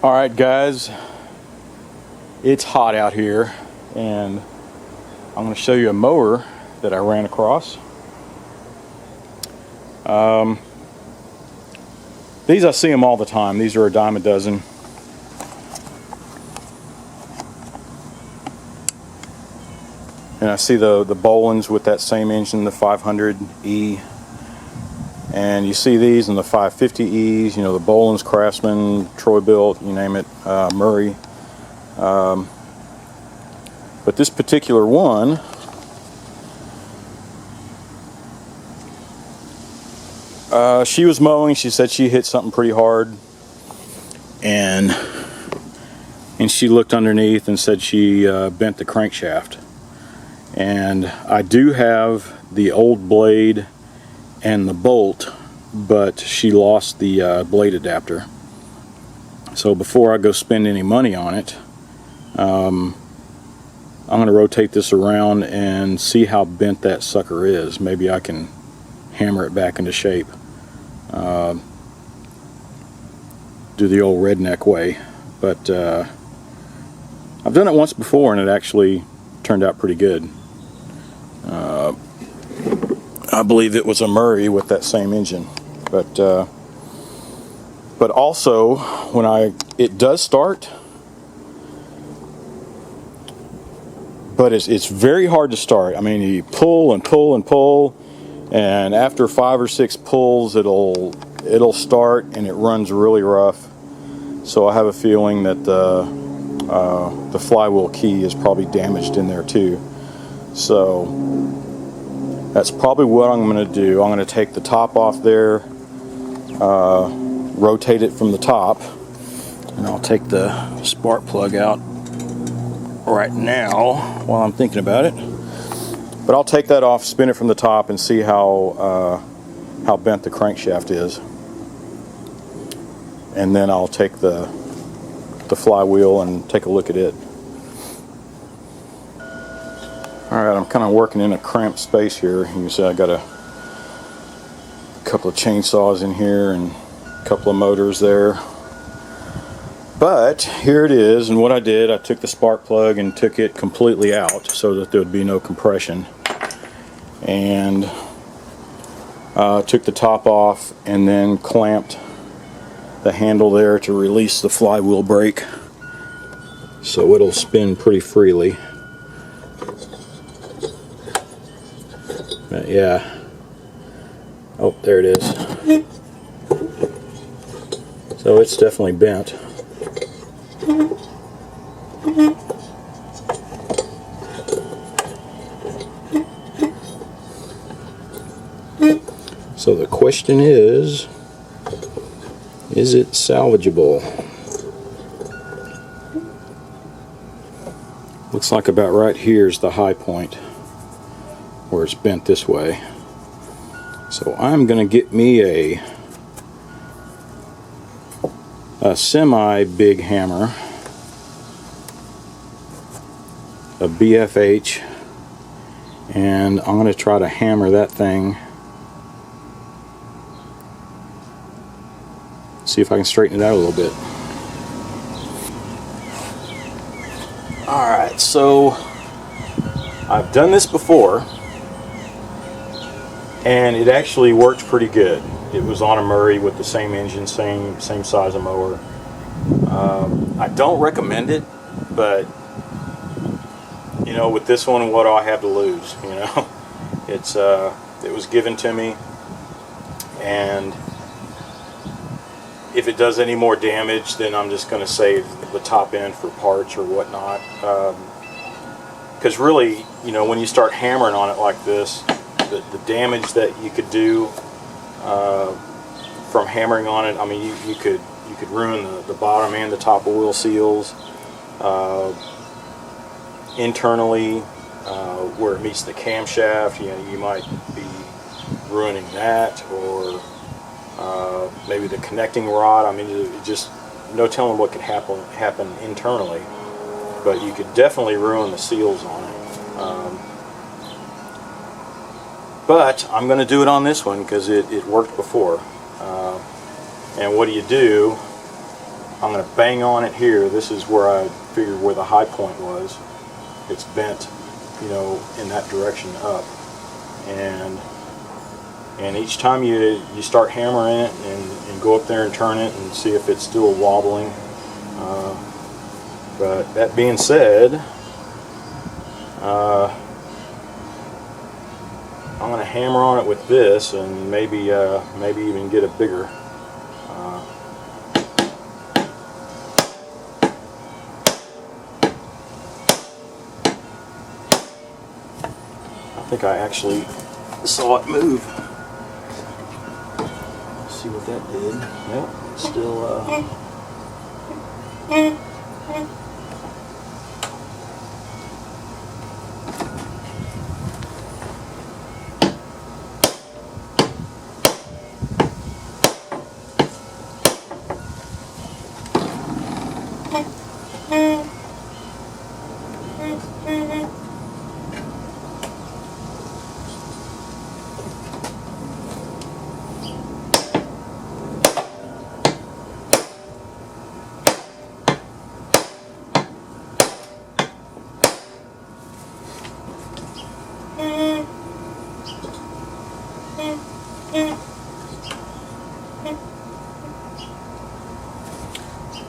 Alright guys, it's hot out here and I'm going to show you a mower that I ran across. These I see them all the time. These are a dime a dozen. And I see the Bolins with that same engine, the 500E. And you see these in the 550Es, you know, the Bolins, Craftsman, Troy-Bilt, you name it, Murray. But this particular one, she was mowing. She said she hit something pretty hard, and she looked underneath and said she bent the crankshaft. And I do have the old blade and the bolt, but she lost the blade adapter. So before I go spend any money on it, I'm going to rotate this around and see how bent that sucker is. Maybe I can hammer it back into shape. Do the old redneck way. But I've done it once before and it actually turned out pretty good. I believe it was a Murray with that same engine, but also when it does start, but it's very hard to start. I mean, you pull and pull and pull, and after 5 or 6 pulls, it'll start and it runs really rough. So I have a feeling that the flywheel key is probably damaged in there too. So that's probably what I'm going to do. I'm going to take the top off there, rotate it from the top, and I'll take the spark plug out right now while I'm thinking about it. But I'll take that off, spin it from the top, and see how bent the crankshaft is. And then I'll take the flywheel and take a look at it. Alright, I'm kind of working in a cramped space here. You can see I got a couple of chainsaws in here and a couple of motors there. But here it is, and what I did, I took the spark plug and took it completely out so that there would be no compression. And took the top off and then clamped the handle there to release the flywheel brake so it'll spin pretty freely. Yeah. Oh, there it is. So it's definitely bent. So the question is it salvageable? Looks like about right here is the high point, where it's bent this way. So I'm going to get me a semi big hammer, a BFH, and I'm going to try to hammer that thing, see if I can straighten it out a little bit. Alright, so I've done this before and it actually worked pretty good. It was on a Murray with the same engine, same size of mower. I don't recommend it, but you know, with this one, what do I have to lose? You know, it was given to me, and if it does any more damage, then I'm just going to save the top end for parts or whatnot. Because really, you know, when you start hammering on it like this, the damage that you could do from hammering on it, I mean, you could ruin the bottom and the top oil seals. Internally, where it meets the camshaft, you know, you might be ruining that, or maybe the connecting rod. I mean, it just no telling what could happen internally, but you could definitely ruin the seals on it. But I'm going to do it on this one because it worked before. And what do? I'm going to bang on it here. This is where I figured where the high point was. It's bent, you know, in that direction up. And each time you start hammering it and go up there and turn it and see if it's still wobbling. But that being said, I'm going to hammer on it with this and maybe even get a bigger. I think I actually saw it move. Let's see what that did. Yep, it's still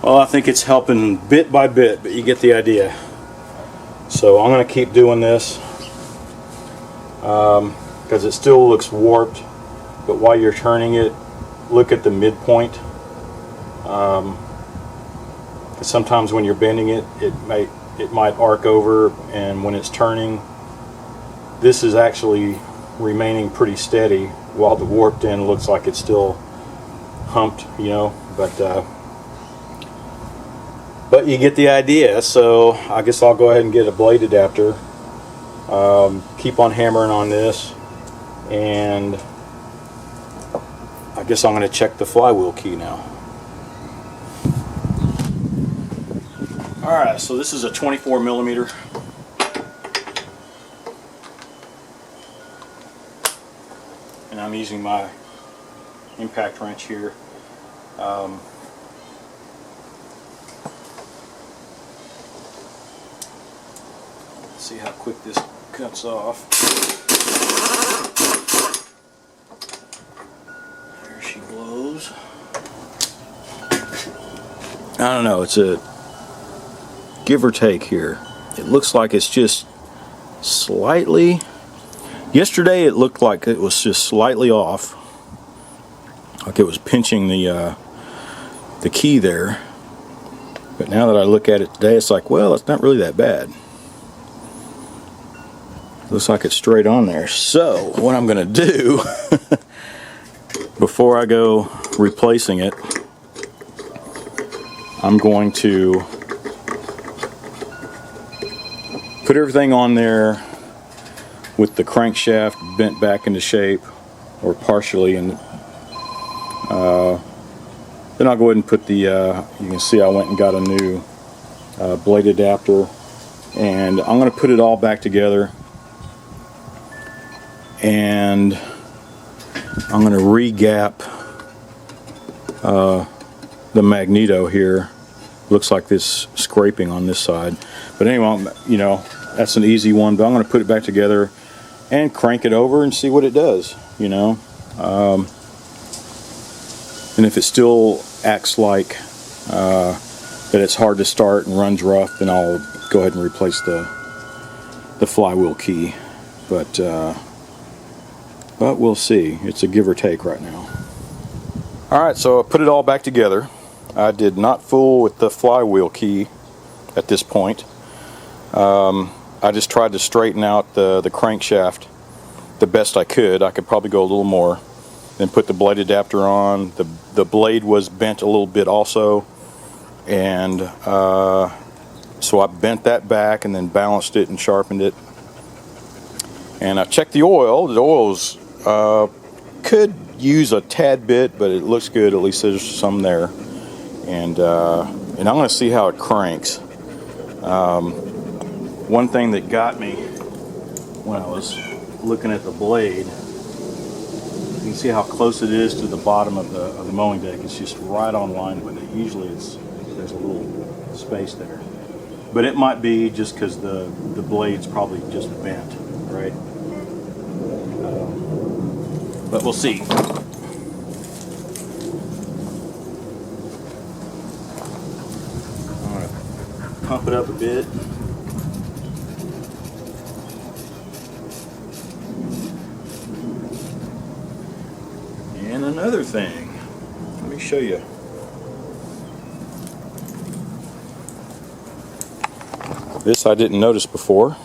well, I think it's helping bit by bit, but you get the idea. So I'm going to keep doing this because it still looks warped, but while you're turning it, look at the midpoint. Because sometimes when you're bending it, it might arc over, and when it's turning, this is actually remaining pretty steady while the warped end looks like it's still humped, you know, but you get the idea. So I guess I'll go ahead and get a blade adapter, keep on hammering on this, and I guess I'm going to check the flywheel key now. Alright, so this is a 24mm. And I'm using my impact wrench here. Let's see how quick this cuts off. There she blows. I don't know, it's a give or take here. It looks like it's just slightly. Yesterday it looked like it was just slightly off, like it was pinching the key there. But now that I look at it today, it's like, well, it's not really that bad. Looks like it's straight on there. So what I'm going to do before I go replacing it, I'm going to put everything on there with the crankshaft bent back into shape, or partially, and then I'll go ahead and put the you can see I went and got a new blade adapter, and I'm going to put it all back together, and I'm going to re-gap the magneto here. Looks like this scraping on this side, but anyway, you know, that's an easy one. But I'm going to put it back together and crank it over and see what it does, you know. And if it still acts like that it's hard to start and runs rough, then I'll go ahead and replace the flywheel key. But we'll see. It's a give or take right now. Alright, so I put it all back together. I did not fool with the flywheel key at this point. I just tried to straighten out the crankshaft the best I could. I could probably go a little more. Then put the blade adapter on. The blade was bent a little bit also, and so I bent that back and then balanced it and sharpened it. And I checked the oil. The oil's could use a tad bit, but it looks good. At least there's some there. And I'm going to see how it cranks. One thing that got me when I was looking at the blade, you can see how close it is to the bottom of the mowing deck. It's just right on line with it. Usually it's there's a little space there. But it might be just because the blade's probably just bent, right? But we'll see. I'm gonna pump it up a bit. And another thing, let me show you. This I didn't notice before.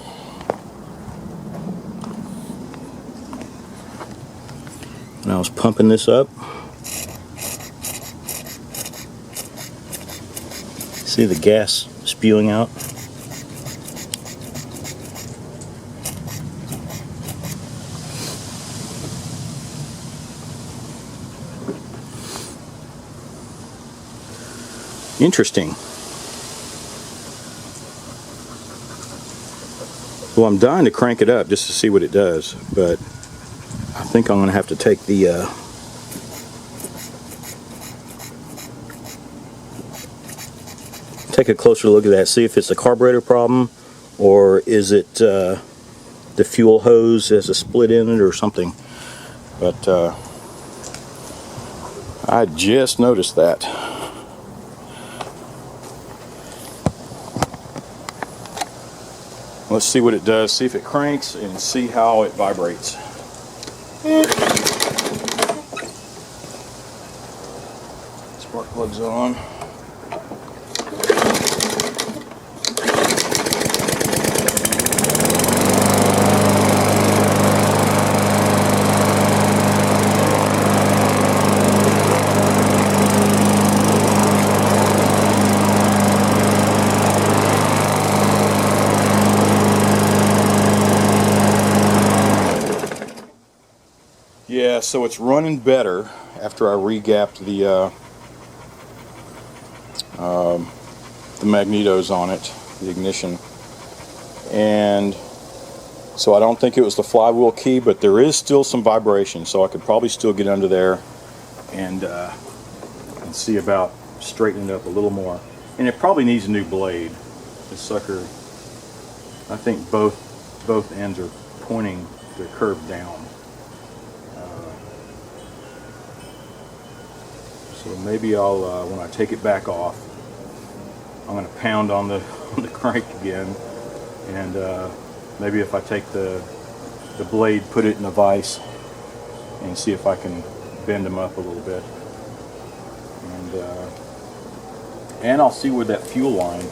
And I was pumping this up. See the gas spewing out? Interesting. Well, I'm dying to crank it up just to see what it does, but I think I'm going to have to take the take a closer look at that, see if it's a carburetor problem, or is it the fuel hose has a split in it or something. But I just noticed that. Let's see what it does, see if it cranks, and see how it vibrates. Spark plug's on. Yeah, so it's running better after I re-gapped the magnetos on it, the ignition. And so I don't think it was the flywheel key, but there is still some vibration, so I could probably still get under there and see about straightening it up a little more. And it probably needs a new blade. This sucker, I think both ends are pointing, they're curved down. So maybe I'll, when I take it back off, I'm going to pound on the crank again, and maybe if I take the blade, put it in a vise, and see if I can bend them up a little bit, and I'll see where that fuel line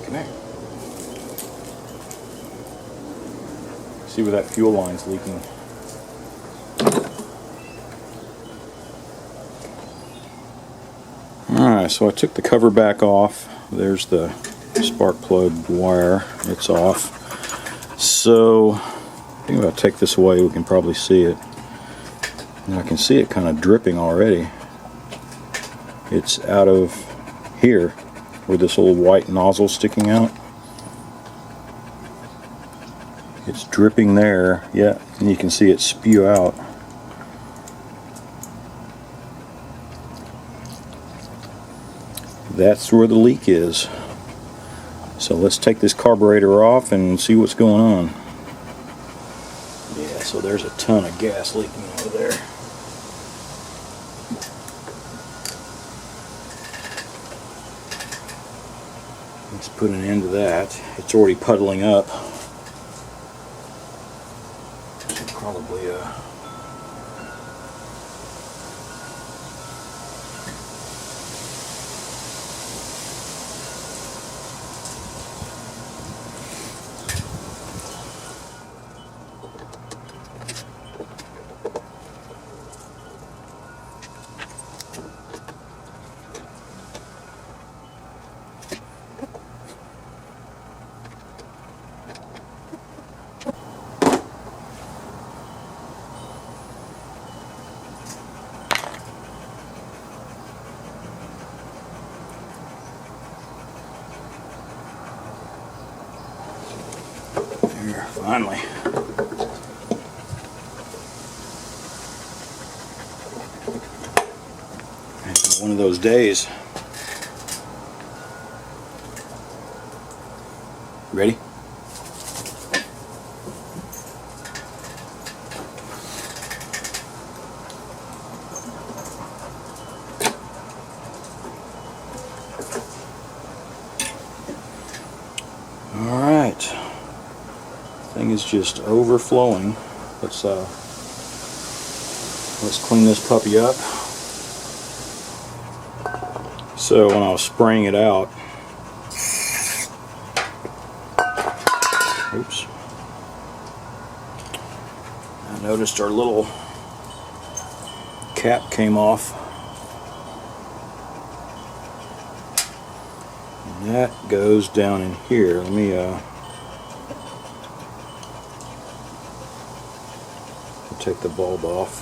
connects. See where that fuel line's leaking. Alright, so I took the cover back off. There's the spark plug wire. It's off. So I think if I take this away, we can probably see it. And I can see it kind of dripping already. It's out of here, where this little white nozzle sticking out. It's dripping there, yeah, and you can see it spew out. That's where the leak is. So let's take this carburetor off and see what's going on. Yeah, so there's a ton of gas leaking over there. Let's put an end to that. It's already puddling up. So probably finally. It's one of those days. Ready? Alright. Thing is just overflowing. Let's clean this puppy up. So when I was spraying it out, oops, I noticed our little cap came off. And that goes down in here. Let me take the bulb off.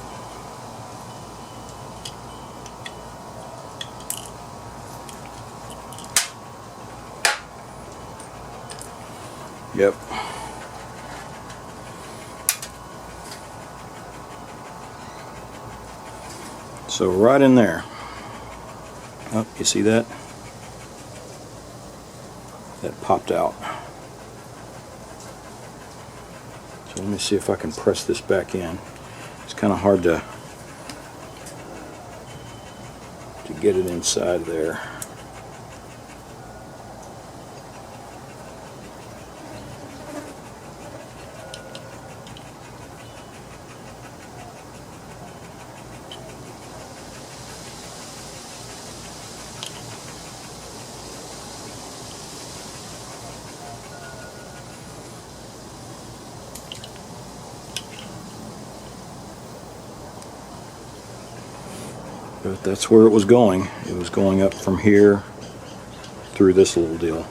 Yep. So right in there. Oh, you see that? That popped out. So let me see if I can press this back in. It's kind of hard to get it inside there. But that's where it was going. It was going up from here through this little deal.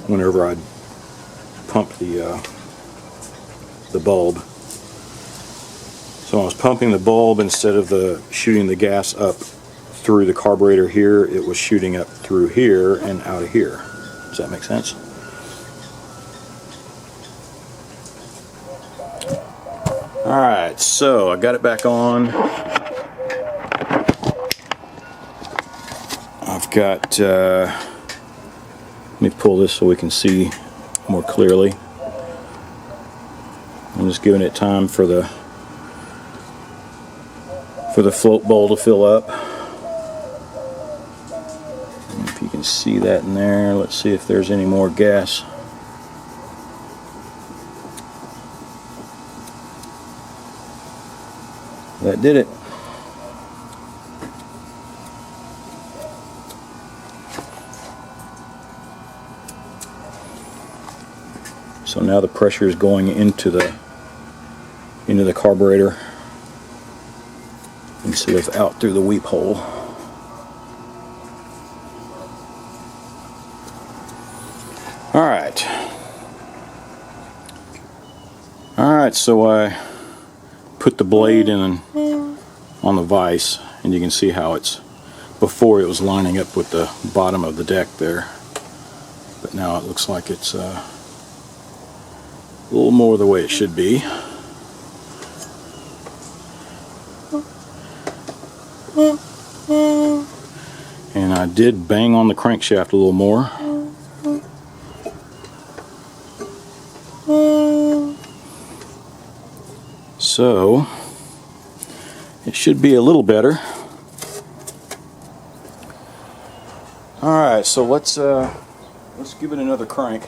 Whenever I'd pump the bulb. So I was pumping the bulb instead of shooting the gas up through the carburetor here. It was shooting up through here and out of here. Does that make sense? Alright, so I got it back on. I've got, let me pull this so we can see more clearly. I'm just giving it time for the float bowl to fill up. If you can see that in there, let's see if there's any more gas. That did it. So now the pressure is going into the carburetor instead of out through the weep hole. Alright. Alright, so I put the blade in on the vise, and you can see how it's, before it was lining up with the bottom of the deck there, but now it looks like it's a little more the way it should be. And I did bang on the crankshaft a little more. So it should be a little better. Alright, so let's give it another crank.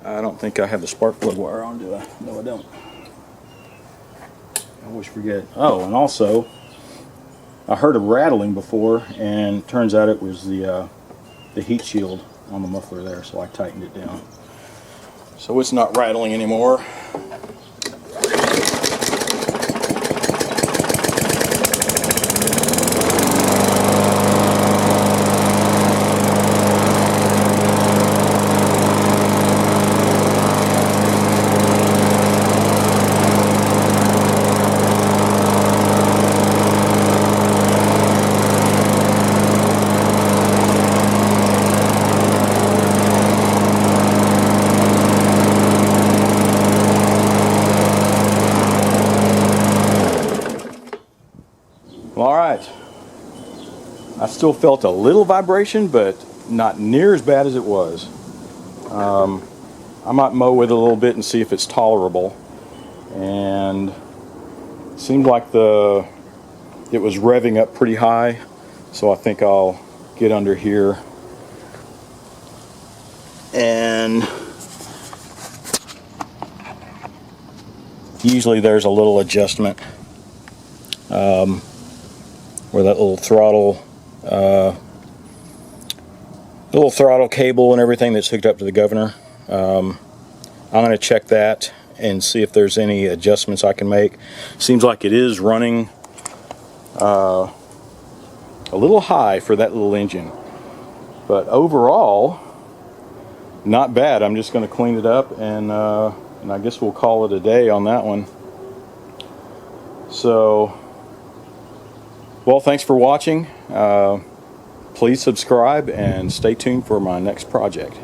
I don't think I have the spark plug wire on, do I? No, I don't. I always forget. Oh, and also, I heard a rattling before, and turns out it was the heat shield on the muffler there, so I tightened it down. So it's not rattling anymore. still felt a little vibration, but not near as bad as it was. I might mow with it a little bit and see if it's tolerable. And it seemed like it was revving up pretty high, so I think I'll get under here and usually there's a little adjustment where that little throttle cable and everything that's hooked up to the governor. I'm going to check that and see if there's any adjustments I can make. Seems like it is running a little high for that little engine, but overall not bad. I'm just going to clean it up and I guess we'll call it a day on that one. So, well, thanks for watching. Please subscribe and stay tuned for my next project.